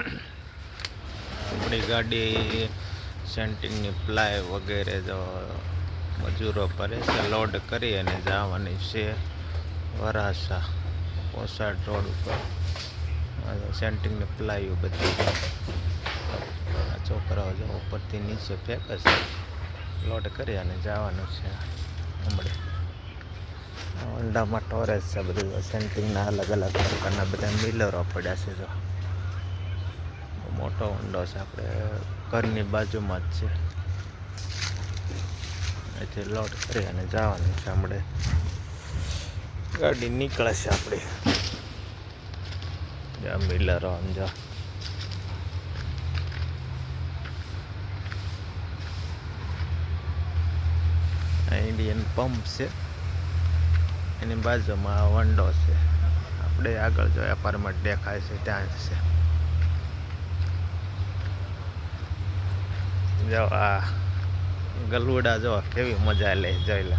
આપણી ગાડી સેન્ટિંગની પ્લાય વગેરે જો મજૂરો કરે છે, લોડ કરી અને જવાની છે વરાસા પોસાડ રોડ ઉપર. સેન્ટિંગની પ્લાય બધી આ છોકરાઓ જો ઉપરથી નીચે ફેંકે છે, લોડ કરી અને જવાનું છે હમણાં. હોન્ડામાં ટોરેસ છે બધું, સેન્ટિંગના અલગ અલગ પ્રકારના બધા મિલરો પડ્યા છે. જો મોટો હોન્ડો છે, આપણે ઘરની બાજુમાં જ છે. અહીંથી લોડ કરી અને જવાનું છે હમણાં. ગાડી નીકળે છે આપણી. જ્યાં મિલરો સમજો ઇન્ડિયન પંપ છે, એની બાજુમાં હોન્ડો છે. આપણે આગળ જો એપાર્ટમેન્ટ દેખાય છે ત્યાં જ છે. જો આ ગલુડા જો કેવી મજા લે, જોઈ લે.